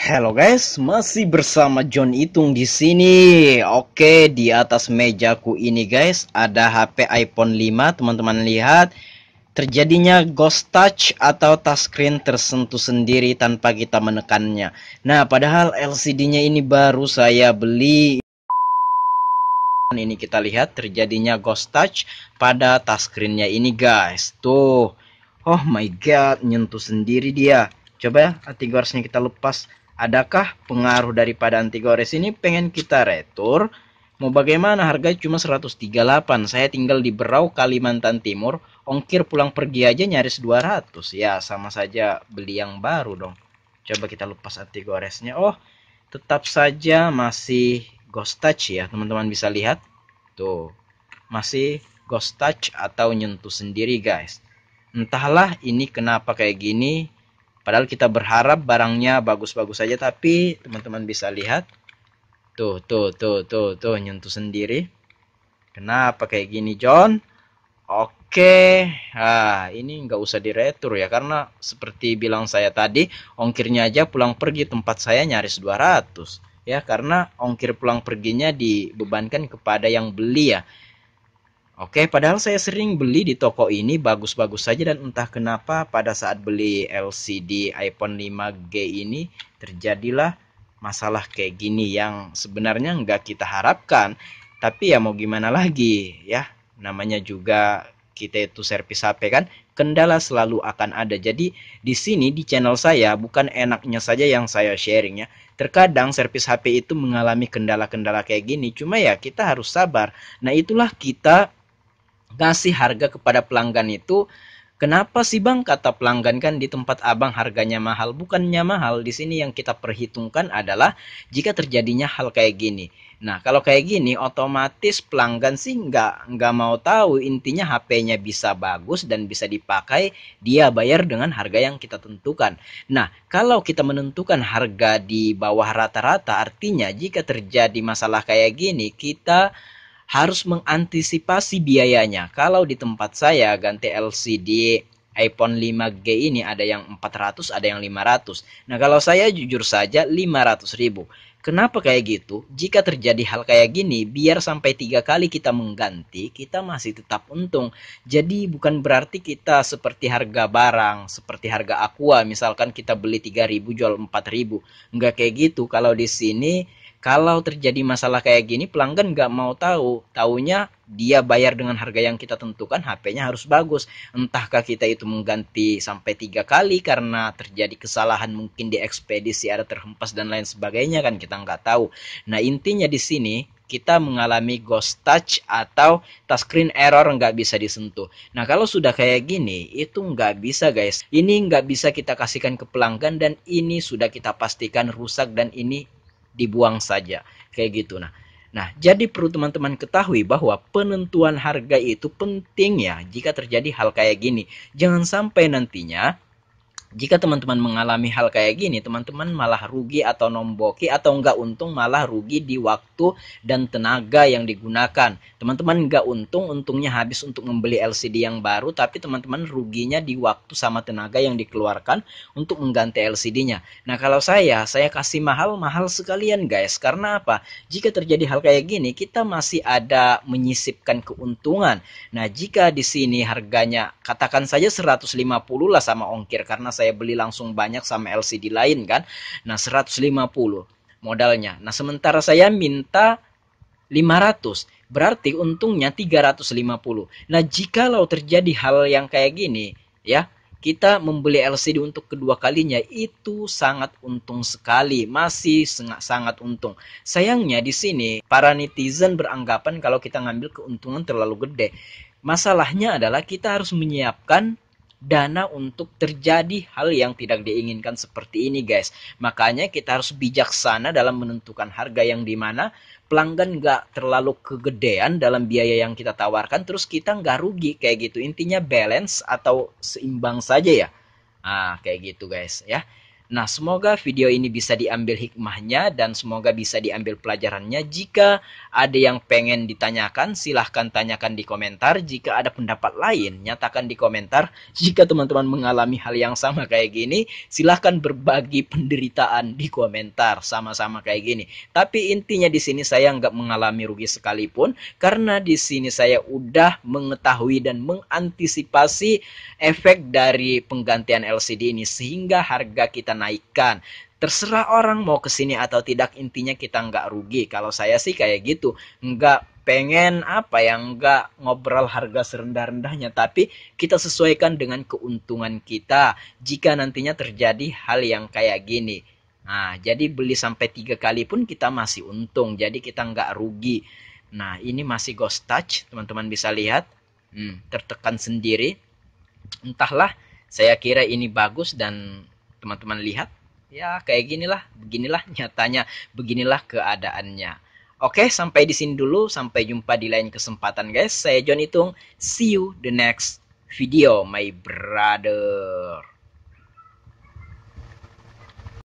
Halo guys, masih bersama John Itung di sini. Oke, di atas mejaku ini guys, ada HP iPhone 5. Teman-teman lihat, terjadinya ghost touch atau touchscreen tersentuh sendiri tanpa kita menekannya. Nah, padahal LCD-nya ini baru saya beli. Ini kita lihat terjadinya ghost touch pada touchscreen-nya ini guys. Tuh. Oh my god, nyentuh sendiri dia. Coba ya, antigoresnya kita lepas. Adakah pengaruh daripada antigores ini? Pengen kita retur. Mau bagaimana? Harganya cuma 138. Saya tinggal di Berau, Kalimantan Timur. Ongkir pulang pergi aja nyaris 200. Ya, sama saja beli yang baru dong. Coba kita lepas antigoresnya. Oh, tetap saja masih ghost touch ya, teman-teman bisa lihat. Tuh, masih ghost touch atau nyentuh sendiri guys. Entahlah ini kenapa kayak gini. Padahal kita berharap barangnya bagus-bagus saja, tapi teman-teman bisa lihat. Tuh, nyentuh sendiri. Kenapa kayak gini, John? Oke, ini nggak usah diretur ya, karena seperti bilang saya tadi, ongkirnya aja pulang pergi tempat saya nyaris 200. Ya, karena ongkir pulang perginya dibebankan kepada yang beli ya. Oke, padahal saya sering beli di toko ini bagus-bagus saja, dan entah kenapa pada saat beli LCD iPhone 5G ini terjadilah masalah kayak gini yang sebenarnya nggak kita harapkan. Tapi ya mau gimana lagi ya, namanya juga kita itu servis HP kan, kendala selalu akan ada. Jadi di sini di channel saya bukan enaknya saja yang saya sharing ya. Terkadang servis HP itu mengalami kendala-kendala kayak gini, cuma ya kita harus sabar. Nah, itulah kita ngasih harga kepada pelanggan itu. Kenapa sih bang, kata pelanggan, kan di tempat abang harganya mahal? Bukannya mahal, di sini yang kita perhitungkan adalah jika terjadinya hal kayak gini. Nah, kalau kayak gini otomatis pelanggan sih nggak mau tahu. Intinya HP-nya bisa bagus dan bisa dipakai, dia bayar dengan harga yang kita tentukan. Nah, kalau kita menentukan harga di bawah rata-rata, artinya jika terjadi masalah kayak gini, kita harus mengantisipasi biayanya. Kalau di tempat saya ganti LCD iPhone 5G ini ada yang 400, ada yang 500. Nah, kalau saya jujur saja 500.000. Kenapa kayak gitu? Jika terjadi hal kayak gini, biar sampai 3 kali kita mengganti, kita masih tetap untung. Jadi bukan berarti kita seperti harga barang, seperti harga Aqua, misalkan kita beli 3.000 jual 4.000. Enggak kayak gitu. Kalau di sini, kalau terjadi masalah kayak gini, pelanggan nggak mau tahu. Taunya dia bayar dengan harga yang kita tentukan, HP-nya harus bagus. Entahkah kita itu mengganti sampai 3 kali karena terjadi kesalahan mungkin di ekspedisi, ada terhempas dan lain sebagainya, kan kita nggak tahu. Nah, intinya di sini kita mengalami ghost touch atau touchscreen error, nggak bisa disentuh. Nah, kalau sudah kayak gini, itu nggak bisa guys. Ini nggak bisa kita kasihkan ke pelanggan, dan ini sudah kita pastikan rusak, dan ini dibuang saja kayak gitu. Nah, jadi perlu teman-teman ketahui bahwa penentuan harga itu penting ya jika terjadi hal kayak gini. Jangan sampai nantinya jika teman-teman mengalami hal kayak gini, teman-teman malah rugi atau nomboki, atau nggak untung malah rugi di waktu dan tenaga yang digunakan. Teman-teman nggak untung, untungnya habis untuk membeli LCD yang baru, tapi teman-teman ruginya di waktu sama tenaga yang dikeluarkan untuk mengganti LCD-nya. Nah, kalau saya kasih mahal-mahal sekalian guys. Karena apa? Jika terjadi hal kayak gini, kita masih ada menyisipkan keuntungan. Nah, jika di sini harganya katakan saja 150 lah sama ongkir, karena saya beli langsung banyak sama LCD lain kan. Nah, 150 modalnya. Nah, sementara saya minta 500, berarti untungnya 350. Nah, jikalau terjadi hal yang kayak gini ya, kita membeli LCD untuk kedua kalinya itu sangat untung sekali, masih sangat untung. Sayangnya di sini para netizen beranggapan kalau kita ngambil keuntungan terlalu gede. Masalahnya adalah kita harus menyiapkan dana untuk terjadi hal yang tidak diinginkan seperti ini guys. Makanya kita harus bijaksana dalam menentukan harga yang dimana pelanggan nggak terlalu kegedean dalam biaya yang kita tawarkan, terus kita nggak rugi kayak gitu. Intinya balance atau seimbang saja ya. Kayak gitu guys ya. Nah, semoga video ini bisa diambil hikmahnya dan semoga bisa diambil pelajarannya. Jika ada yang pengen ditanyakan, silahkan tanyakan di komentar. Jika ada pendapat lain, nyatakan di komentar. Jika teman-teman mengalami hal yang sama kayak gini, silahkan berbagi penderitaan di komentar. Sama-sama kayak gini. Tapi intinya di sini saya nggak mengalami rugi sekalipun, karena di sini saya udah mengetahui dan mengantisipasi efek dari penggantian LCD ini sehingga harga kita naikkan. Terserah orang mau kesini atau tidak, intinya kita nggak rugi. Kalau saya sih kayak gitu, nggak pengen apa yang nggak ngobrol harga serendah-rendahnya, tapi kita sesuaikan dengan keuntungan kita jika nantinya terjadi hal yang kayak gini. Nah, jadi beli sampai 3 kali pun kita masih untung, jadi kita nggak rugi. Nah, ini masih ghost touch, teman-teman bisa lihat. Tertekan sendiri. Entahlah, saya kira ini bagus dan teman-teman lihat. Ya, kayak beginilah nyatanya, beginilah keadaannya. Oke, sampai di sini dulu, sampai jumpa di lain kesempatan guys. Saya John Itung, see you the next video my brother.